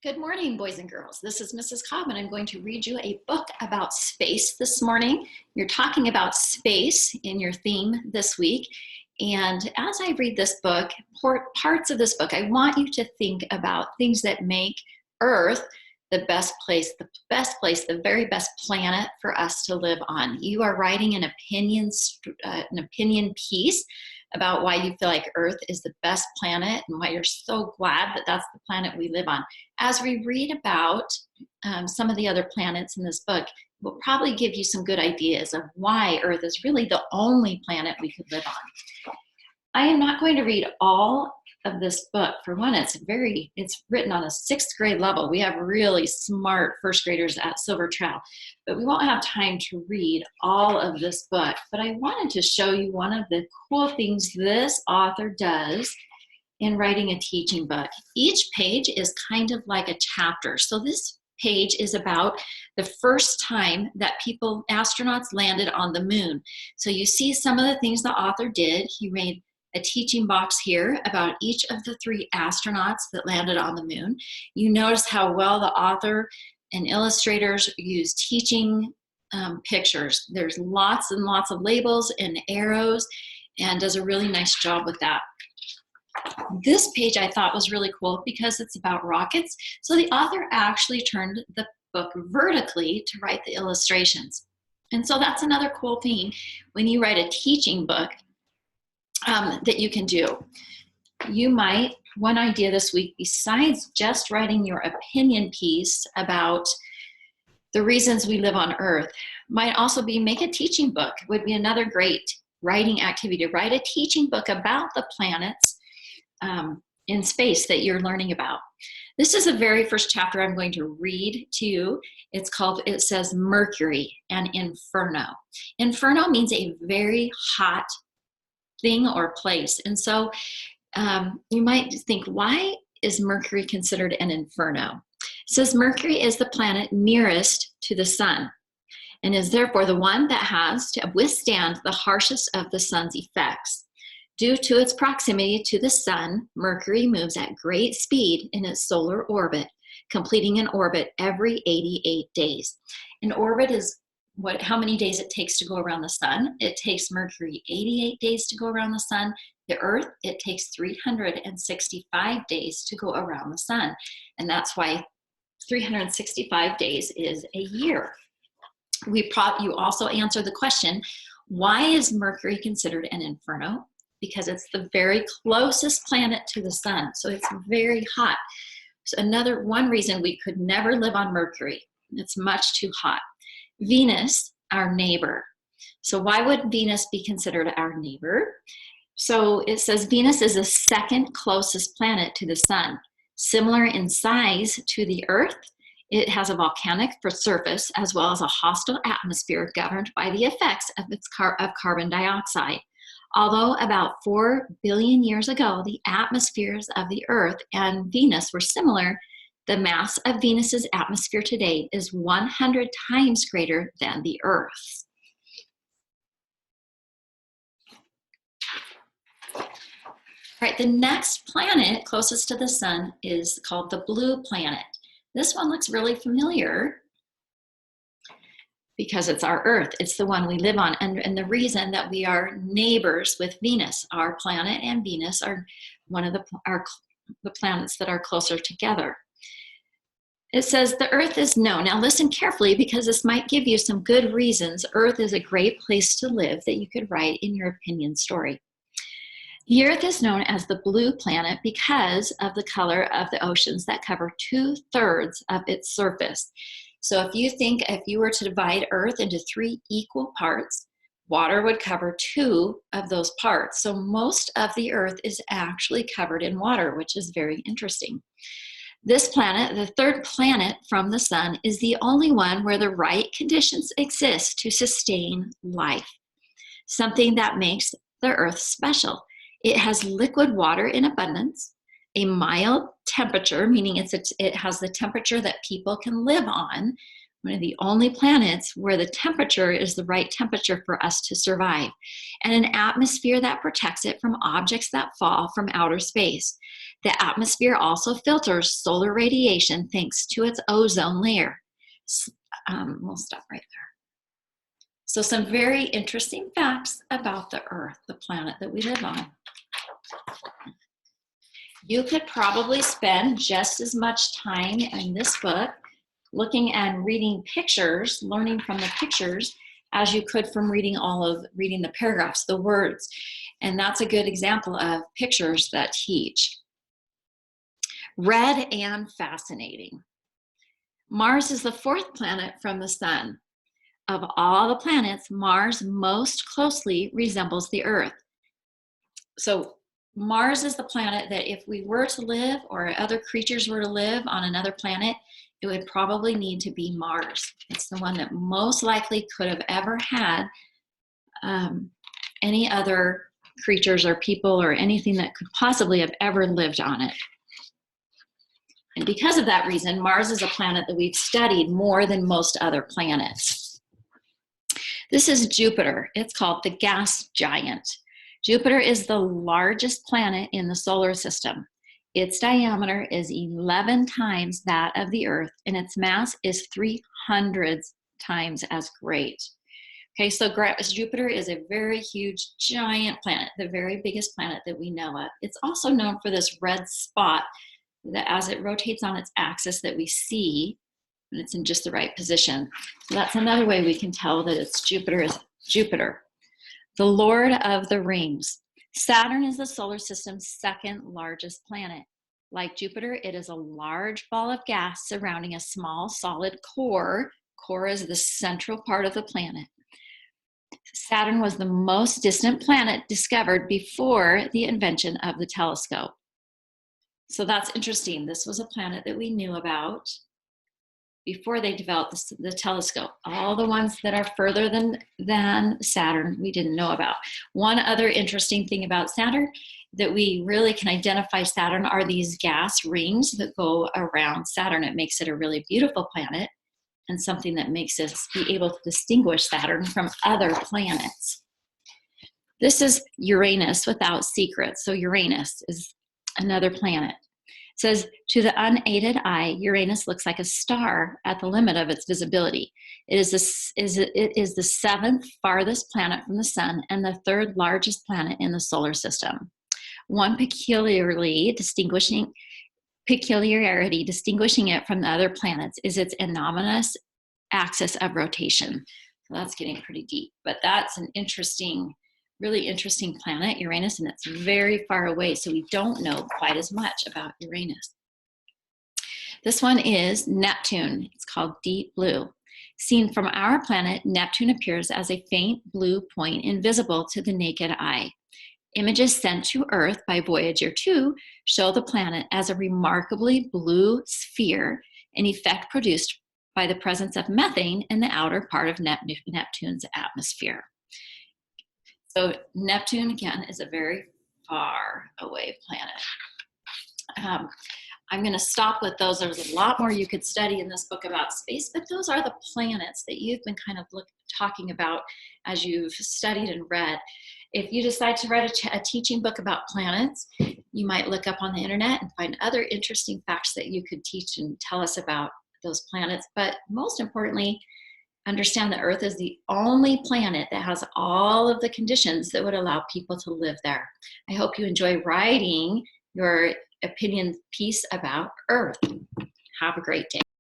Good morning, boys and girls. This is Mrs. Cobb, and I'm going to read you a book about space this morning. You're talking about space in your theme this week. And as I read this book, parts of this book, I want you to think about things that make Earth the best place, the very best planet for us to live on. You are writing an opinion piece about why you feel like Earth is the best planet and why you're so glad that that's the planet we live on. As we read about some of the other planets in this book, we'll probably give you some good ideas of why Earth is really the only planet we could live on. I am not going to read all of this book. For one, it's written on a 6th grade level. We have really smart first graders at Silver Trail, but we won't have time to read all of this book. But I wanted to show you one of the cool things this author does in writing a teaching book. Each page is kind of like a chapter. So this page is about the first time that astronauts landed on the moon. So you see some of the things the author did. He made a teaching box here about each of the 3 astronauts that landed on the moon. You notice how well the author and illustrators use teaching pictures. There's lots and lots of labels and arrows, and does a really nice job with that. This page I thought was really cool because it's about rockets. So the author actually turned the book vertically to write the illustrations. And so that's another cool thing when you write a teaching book that you can do. One idea this week, besides just writing your opinion piece about the reasons we live on Earth, might also be make a teaching book. Would be another great writing activity, to write a teaching book about the planets in space that you're learning about. This is the very first chapter I'm going to read to you. It says Mercury and Inferno. Inferno means a very hot thing or place. And so you might think, why is Mercury considered an inferno? It says Mercury is the planet nearest to the sun and is therefore the one that has to withstand the harshest of the sun's effects. Due to its proximity to the sun, Mercury moves at great speed in its solar orbit, completing an orbit every 88 days. An orbit is how many days it takes to go around the sun. It takes Mercury 88 days to go around the sun. The Earth, it takes 365 days to go around the sun. And that's why 365 days is a year. You also answer the question, why is Mercury considered an inferno? Because it's the very closest planet to the sun, so it's very hot. So one reason we could never live on Mercury, it's much too hot. Venus, our neighbor. So why would Venus be considered our neighbor? So it says Venus is the 2nd closest planet to the sun. Similar in size to the Earth, it has a volcanic surface as well as a hostile atmosphere governed by the effects of carbon dioxide. Although about 4 billion years ago, the atmospheres of the Earth and Venus were similar, the mass of Venus's atmosphere today is 100 times greater than the Earth's. All right, the next planet closest to the sun is called the blue planet. This one looks really familiar because it's our Earth. It's the one we live on. And the reason that we are neighbors with Venus, our planet and Venus are one of the planets that are closer together. It says the Earth is known. Now listen carefully because this might give you some good reasons Earth is a great place to live that you could write in your opinion story. The Earth is known as the blue planet because of the color of the oceans that cover 2/3 of its surface. So if you were to divide Earth into 3 equal parts, water would cover 2 of those parts. So most of the Earth is actually covered in water, which is very interesting. This planet, the 3rd planet from the sun, is the only one where the right conditions exist to sustain life, something that makes the Earth special. It has liquid water in abundance, a mild temperature, meaning it has the temperature that people can live on one of the only planets where the temperature is the right temperature for us to survive, and an atmosphere that protects it from objects that fall from outer space. The atmosphere also filters solar radiation thanks to its ozone layer. We'll stop right there. So some very interesting facts about the Earth, the planet that we live on. You could probably spend just as much time in this book looking and reading pictures, learning from the pictures, as you could from reading the paragraphs, the words. And that's a good example of pictures that teach. Red and fascinating. Mars is the fourth planet from the sun. Of all the planets, Mars most closely resembles the Earth. So Mars is the planet that if we were to live, or other creatures were to live on another planet, it would probably need to be Mars. It's the one that most likely could have ever had any other creatures or people or anything that could possibly have ever lived on it. And because of that reason, Mars is a planet that we've studied more than most other planets. This is Jupiter. It's called the gas giant. Jupiter is the largest planet in the solar system. Its diameter is 11 times that of the Earth, and its mass is 300 times as great. Okay, so Jupiter is a very huge, giant planet, the very biggest planet that we know of. It's also known for this red spot that as it rotates on its axis that we see, and it's in just the right position. So that's another way we can tell that it's Jupiter is Jupiter. The Lord of the Rings. Saturn is the solar system's second largest planet. Like Jupiter, it is a large ball of gas surrounding a small solid core. Core is the central part of the planet. Saturn was the most distant planet discovered before the invention of the telescope. So that's interesting. This was a planet that we knew about before they developed the telescope. All the ones that are further than Saturn, we didn't know about. One other interesting thing about Saturn that we really can identify Saturn are these gas rings that go around Saturn. It makes it a really beautiful planet and something that makes us be able to distinguish Saturn from other planets. This is Uranus without secrets. So Uranus is another planet. It says, to the unaided eye, Uranus looks like a star at the limit of its visibility. It is the seventh farthest planet from the sun and the third largest planet in the solar system. One peculiarity distinguishing it from the other planets is its anomalous axis of rotation. So that's getting pretty deep, but that's an really interesting planet, Uranus, and it's very far away, so we don't know quite as much about Uranus. This one is Neptune. It's called deep blue. Seen from our planet, Neptune appears as a faint blue point invisible to the naked eye. Images sent to Earth by Voyager 2 show the planet as a remarkably blue sphere, an effect produced by the presence of methane in the outer part of Neptune's atmosphere. So Neptune, again, is a very far away planet. I'm going to stop with those. There's a lot more you could study in this book about space, but those are the planets that you've been kind of talking about as you've studied and read. If you decide to write a teaching book about planets, you might look up on the internet and find other interesting facts that you could teach and tell us about those planets. But most importantly, understand that Earth is the only planet that has all of the conditions that would allow people to live there. I hope you enjoy writing your opinion piece about Earth. Have a great day.